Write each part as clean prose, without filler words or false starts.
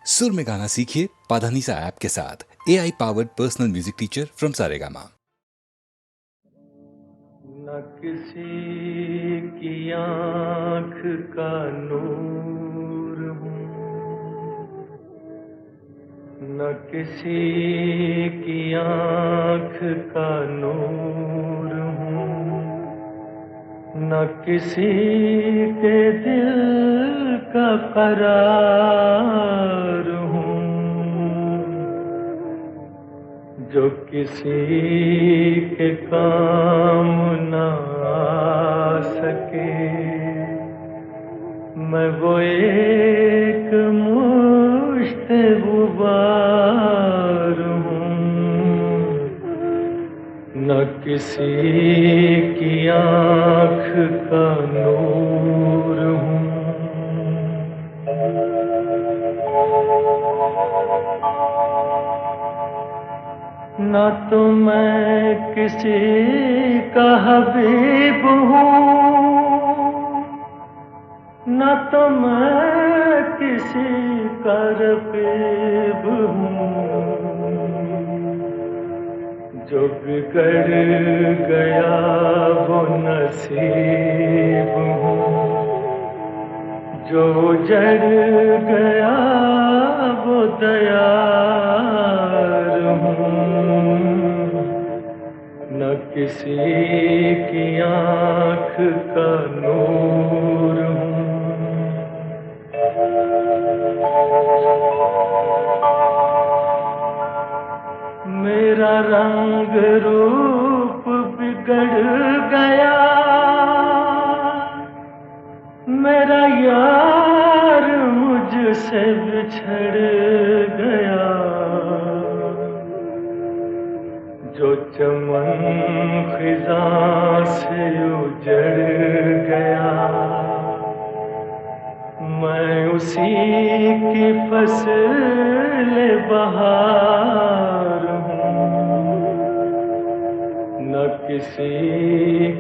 सुर में गाना सीखिए पाधानीसा ऐप के साथ। AI powered personal music teacher from Saregama. न किसी की आँख का नूर हूँ, न किसी की आँख का नूर हूँ, न किसी के दिल का करार हूँ, जो किसी के काम न आ सके। मैं वो एक मुश्त गुबार हूँ, न किसी की आँख का नूर हूँ। न तो मैं किसी का हबीब हूँ, न तो मैं किसी का रकीब हूँ। जो बिगड़ गया वो नसीब हूँ, जो उजड़ गया वो दयार हूँ, न किसी की आँख का नूर हूँ। मेरा रंग रूप बिगड़ गया, मेरा यार मुझसे बिछड़ गया। जो चमन खिज़ां से उजड़ गया, मैं उसी की फसल बहार हूँ, न किसी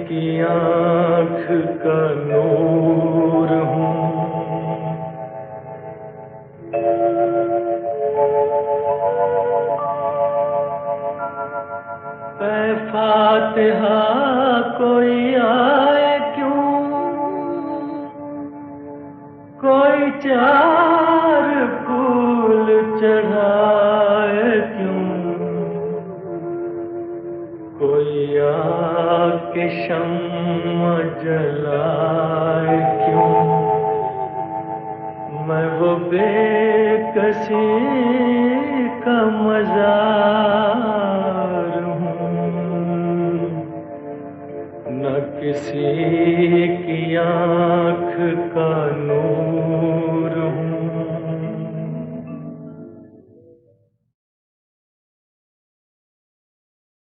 की आँख का नूर हूँ। फातिहा कोई आए क्यों, कोई चार फूल चढ़ाए क्यों, कोई आके शम्मा जलाए क्यों। मैं वो बेकसी का मज़ार हूँ, न किसी की आँख का नूर हूँ।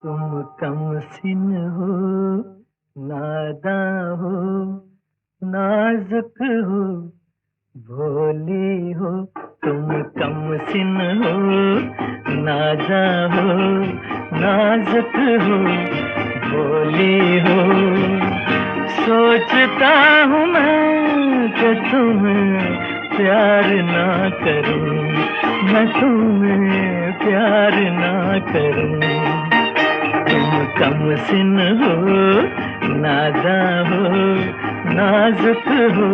तुम कमसिन हो, नादां हो, नाजुक हो, भोली हो। तुम कमसिन हो, नादां हो, नाजुक हो, भोली हो। सोचता हूँ मैं कि तुम्हें प्यार ना करूं, मैं तुम्हें प्यार ना करूं। तुम कमसिन हो, नादां हो, नाजुक हो,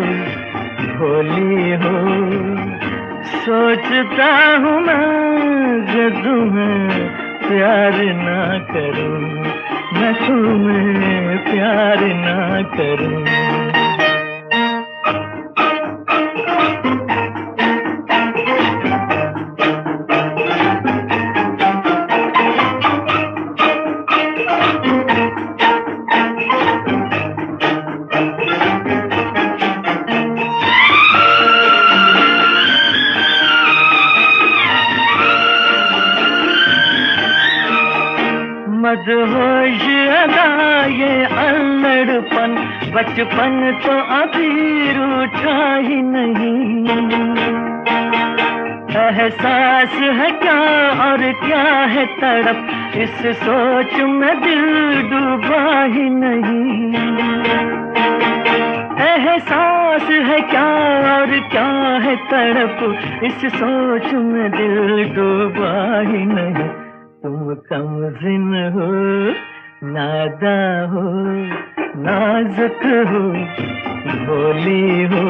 भोली हो। सोचता हूँ मैं कि तुम्हें प्यार ना करूं, मैं तुम्हें प्यार ना करूं। मदहोश अदा ये अल्लड़पन, बचपन तो अभी रूठा ही नहीं। एहसास है क्या और क्या है तड़प, इस सोच में दिल डूबा ही नहीं। एहसास है क्या और क्या है तड़प, इस सोच में दिल डूबा ही नहीं। तुम कमज़िन हो, नादा हो, नाजुक हो, भोली हो।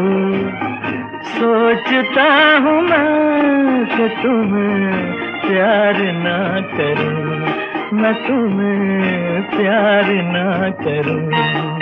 सोचता हूँ मैं कि तुम्हें प्यार ना करूँ, मैं तुम्हें प्यार ना करूँ।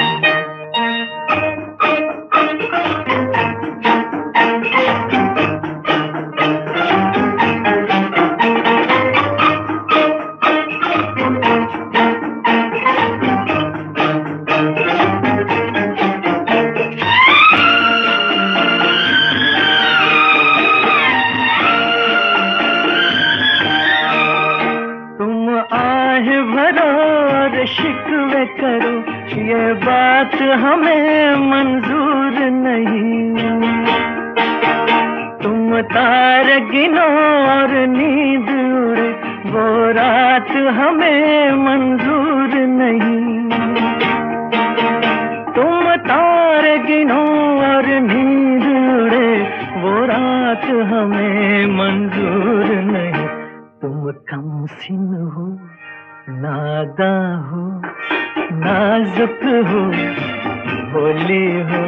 शिकवे करो ये बात हमें मंजूर नहीं। तुम तारे गिनो और नींद उड़े वो रात हमें मंजूर नहीं। तुम तारे गिनो और नींद उड़े वो रात हमें मंजूर नहीं। तुम कमसिन हो, नादा हो, नाजुक हो, भोली हो।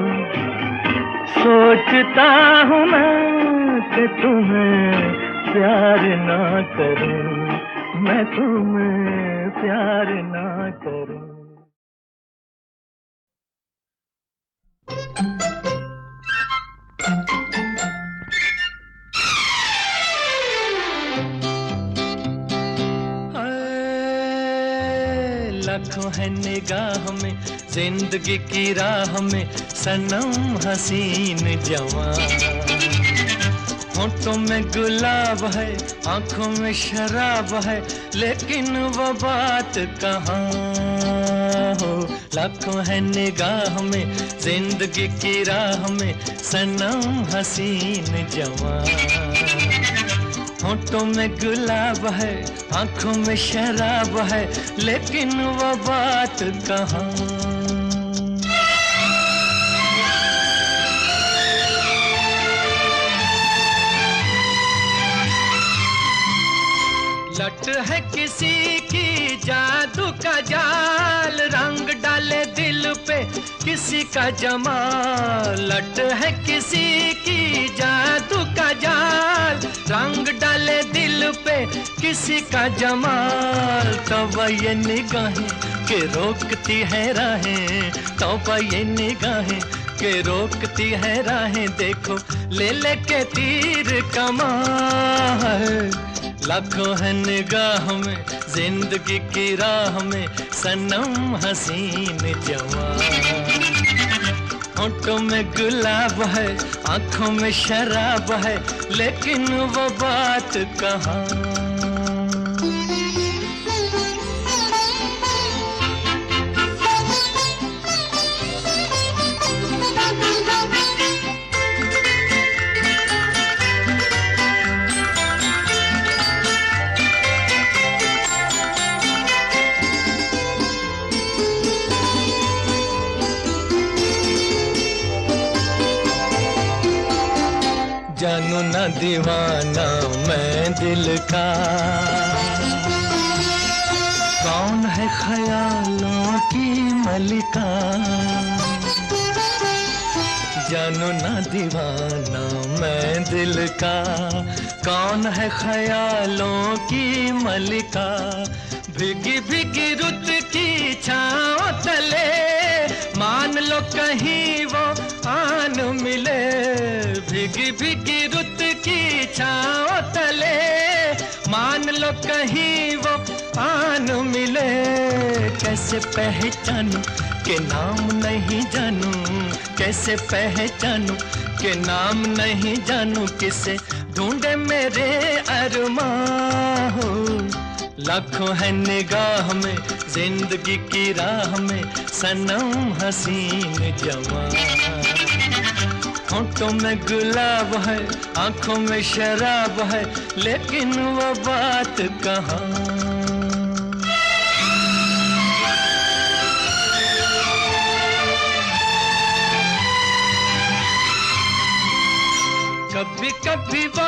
सोचता हूँ मैं कि तुम्हें प्यार ना करूँ, मैं तुम्हें प्यार ना करूँ। लाखों है निगाह में जिंदगी की राह में सनम हसीन जवान। होठों में गुलाब है, आंखों में शराब है, लेकिन वो बात कहाँ हो। लाखों है निगाह में जिंदगी की राह में सनम हसीन जवान। होठों में गुलाब है, आंखों में शराब है, लेकिन वो बात कहाँ। लट है किसी की जादू का जाल, रंग डाले दिल पे किसी का जमाल। लट है किसी की जादू का जाल, रंग डाले दिल पे किसी का जमाल। तौबा ये निगाहें के रोकती है राहें, तौबा ये निगाहें के रोकती है राहें। देखो ले ले के तीर कमाल। लाखों है निगाह में जिंदगी की राह में सनम हसीन जवान। होठों में गुलाब है, आंखों में शराब है, लेकिन वो बात कहाँ। जानू ना दीवाना मैं दिल का, कौन है ख्यालों की मलिका। जानू ना दीवाना मैं दिल का, कौन है ख्यालों की मलिका। भीगी भीगी रुत की छाँव तले मान लो कहीं वो आन मिले। भीगी भीगी रुत की छाँव तले मान लो कहीं वो आन मिले। कैसे पहचानूं के नाम नहीं जानूं, कैसे पहचानूं के नाम नहीं जानूं। किसे ढूंढे मेरे अरमां हो। लाखों है निगाह में जिंदगी की राह में सनम हसीन जवान। होठों में गुलाब है, आंखों में शराब है, लेकिन वो बात कहाँ। कभी कभी वो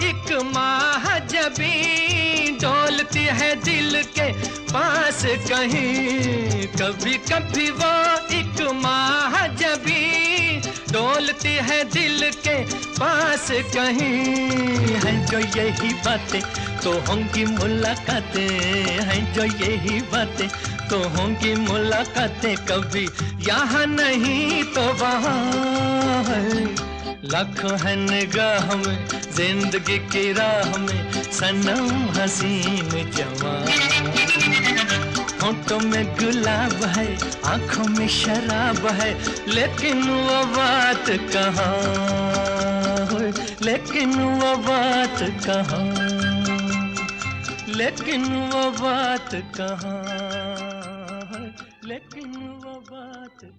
एक महाजबी डोलती है दिल के पास कहीं, कभी कभी वो एक महाजबी डोलती है दिल के पास कहीं। हैं जो यही बातें तो होंगी मुलाकातें, हैं जो यही बातें तो होंगी मुलाकातें, कभी यहाँ नहीं तो वहाँ है। लाखों है निगाह में जिंदगी की राह में सनम हसीन जवान, होंठों में गुलाब है आंखों में शराब है, लेकिन वो बात कहाँ है, लेकिन वो बात कहाँ, लेकिन वो बात कहाँ है, लेकिन वो बात कहाँ।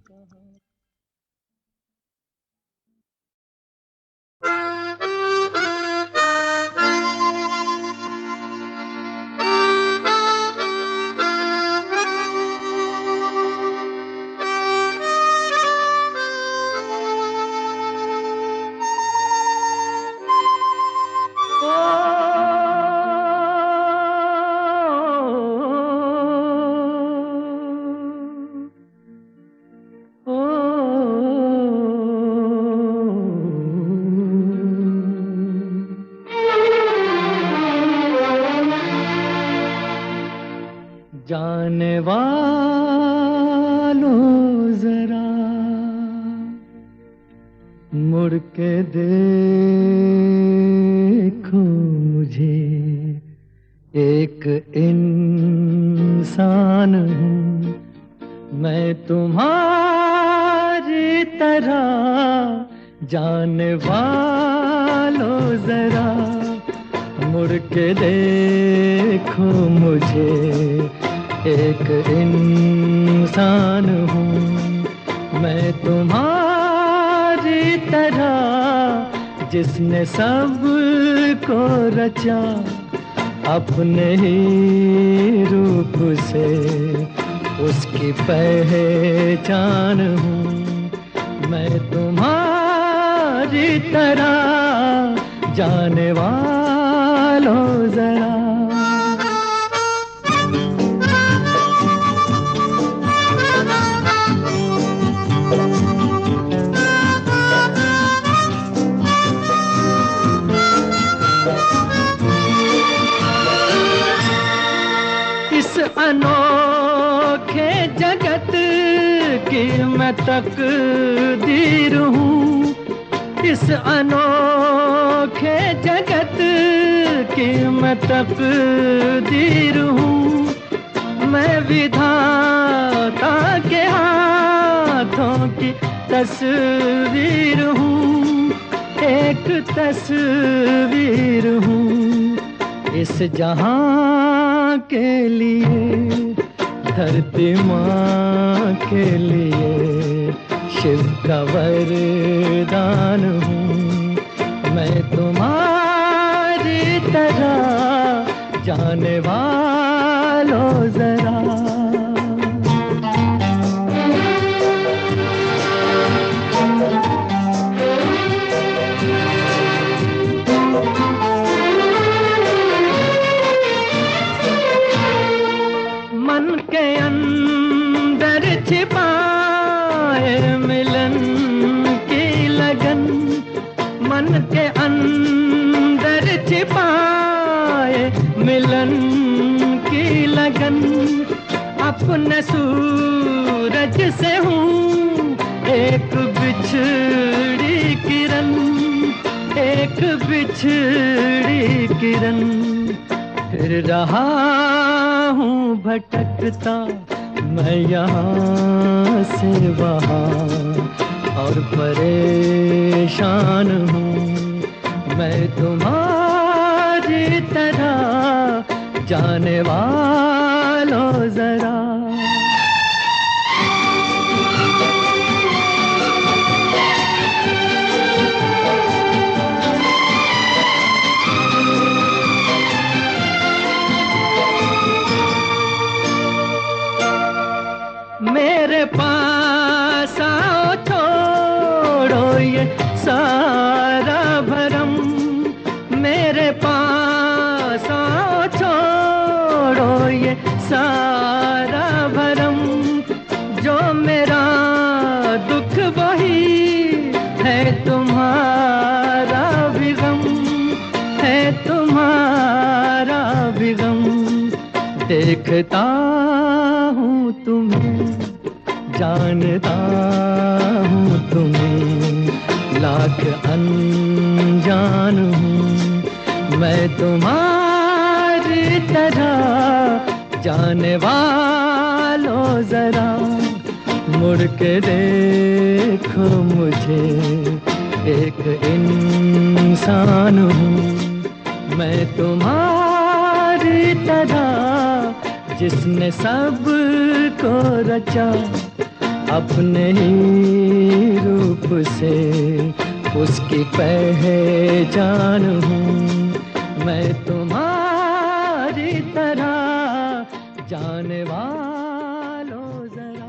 जाने वालों जरा मुड़ के देखो मुझे, एक इंसान हूँ मैं तुम्हारी तरह। जाने वालों जरा मुड़ के देखो मुझे, एक इंसान हूँ मैं तुम्हारी तरह, जिसने सब को रचा अपने ही रूप से, उसकी पहचान हूँ मैं तुम्हारी तरह। जाने वालों जरा अनोखे जगत की मैं तकदीर हूँ, इस अनोखे जगत की मैं तकदीर हूँ। मैं विधाता के हाथों की तस्वीर हूँ, एक तस्वीर हूँ। इस जहां के लिए, धरती माँ के लिए शिव का वरदान हूँ मैं तुम्हारी तरह। जाने वालों जरा छिपाए मिलन की लगन, मन के अंदर छिपाए मिलन की लगन। अपने सूरज से हूँ एक बिछड़ी किरण, एक बिछड़ी किरण। फिर रहा हूँ भटकता मैं यहाँ से वहाँ, और परेशान हूँ मैं तुम्हारी तरह। जाने वालों जरा मेरे पास आओ, छोड़ो ये सारा भरम। सारा भरम, जो मेरा दुख वही है तुम्हारा भी गम, है तुम्हारा भी गम। देखता हूँ तुम्हें, जानता हूँ तुम्हें, लाख अनजान हूँ मैं तुम्हारी तरह। जाने वालों जरा मुड़ के देखो मुझे, एक इंसान हूँ मैं तुम्हारी तरह, जिसने सब को रचा अपने ही रूप से, उसकी पहचान हूँ मैं तुम्हारी तरह। जाने वालों जरा।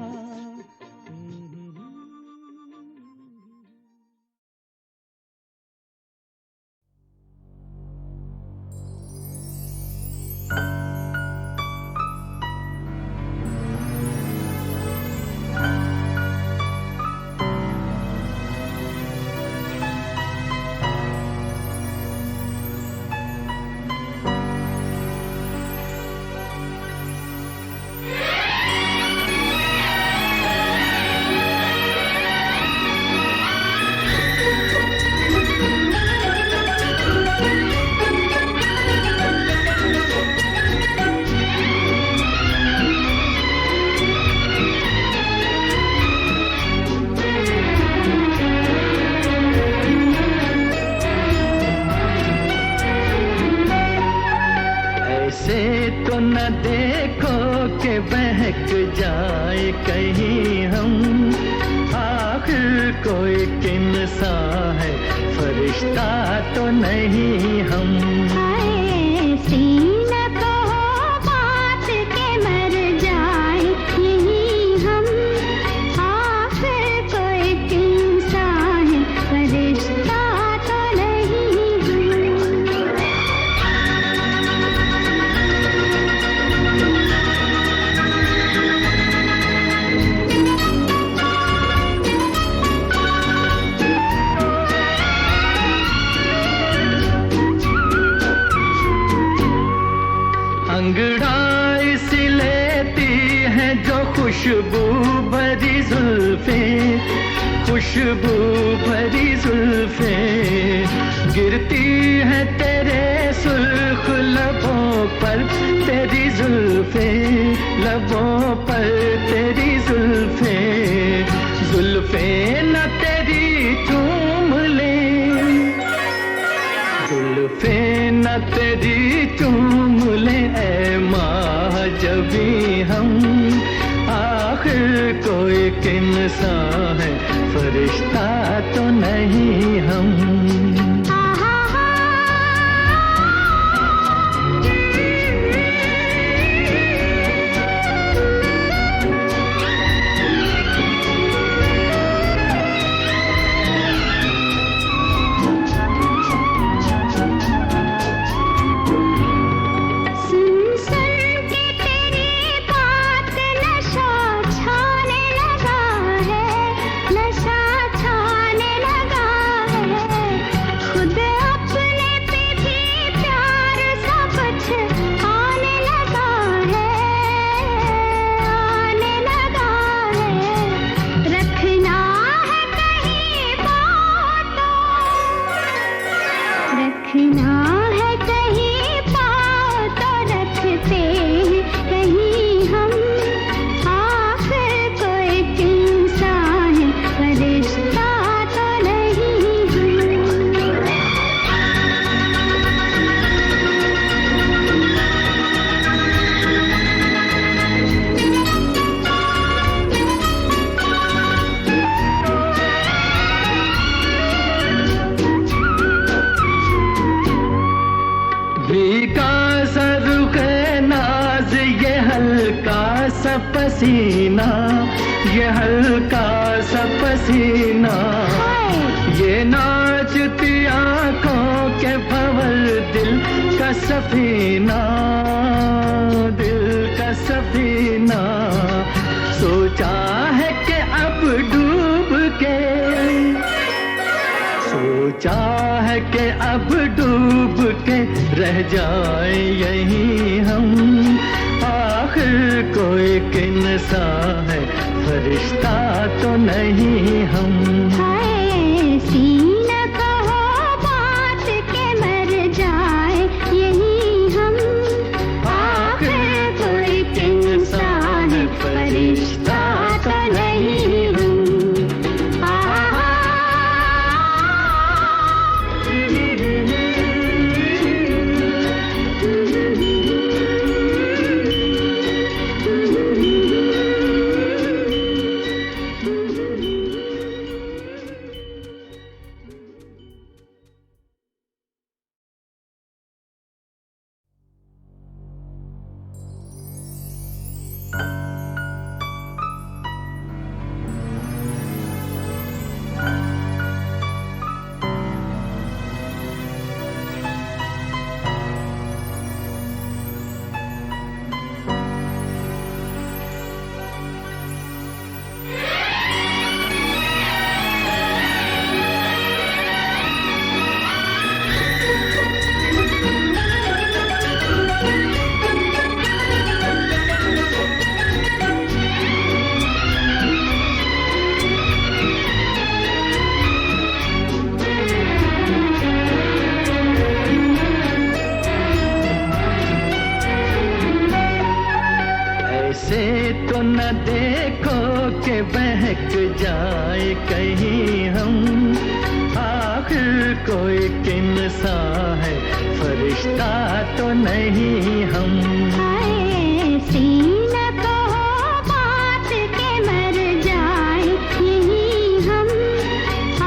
देखो के बहक जाए कहीं हम, आखिर कोई किनसा है, फरिश्ता तो नहीं हम। अंगड़ाई सी लेती है जो खुशबू भरी जुल्फे, खुशबू भरी जुल्फे, गिरती है तेरे सुर्ख लबों पर तेरी जुल्फे, लबों पर तेरी जुल्फे, जुल्फे न तेरी चूम ले, जुल्फे न तेरी चूम ले ऐ माँ जबी हम, आखिर कोई किनसा है, फरिश्ता तो नहीं हम। पसीना ये हल्का सा पसीना, ये नाचती आंखों के भंवर दिल का सफीना, दिल का सफीना, सोचा है कि अब डूब के, सोचा है कि अब डूब के रह जाए यहीं हम, आखिर कोई किनसा है, फरिश्ता तो नहीं हम। ऐसी न कहो बात के मर जाए यहीं हम, आखिर कोई किनसा है, फरिश्ता तो नहीं हम। तो न देखो कि बहक जाए कहीं हम, आखिर कोई किनसा है, फरिश्ता तो नहीं हम। ऐसी न कहो बात के मर जाए यहीं हम,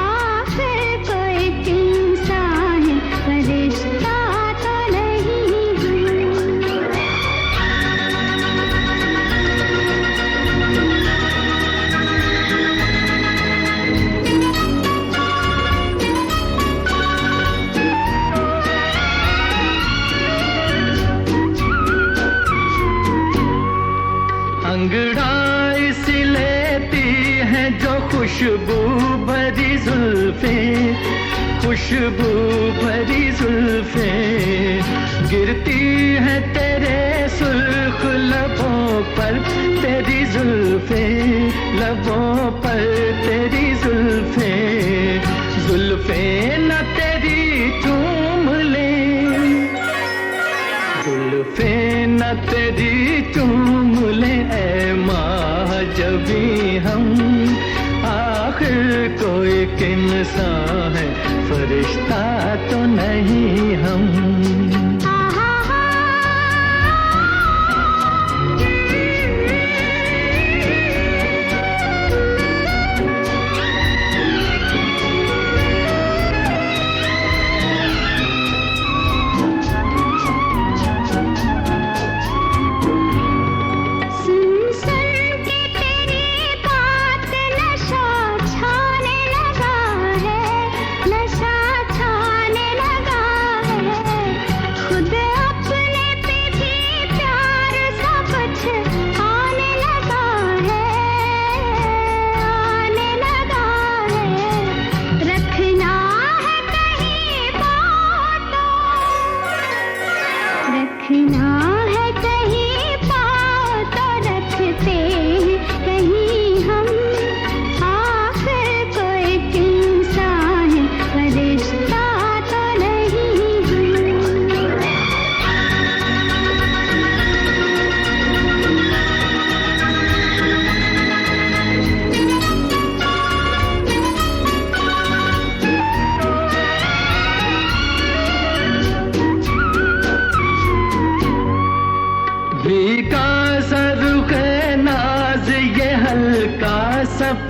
आखिर कोई किनसा है, फरिश्ता तो नहीं हम। अंगड़ाई सी लेती है जो खुशबू भरी जुल्फे, खुशबू भरी जुल्फे, गिरती है तेरे सुर्ख लबों पर तेरी जुल्फे, लबों पर तेरी जुल्फे, जुल्फे न तेरी चूम ले, जुल्फे न तेरी चूम ले ऐ माँ जबी हम, आखिर कोई किनसा है, फरिश्ता तो नहीं हम।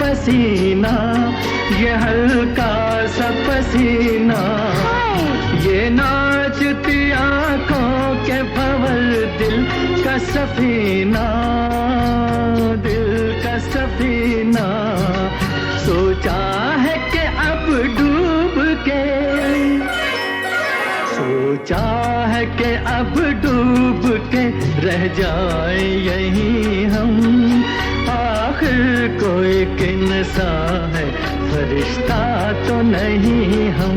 पसीना ये हल्का सा पसीना, ये नाचती आंखों के भंवर दिल का सफीना, दिल का सफीना, सोचा है कि अब डूब के, सोचा है है कि अब डूब के रह जाए यहीं हम। आखिर कोई किन्सा है, फरिश्ता तो नहीं हम।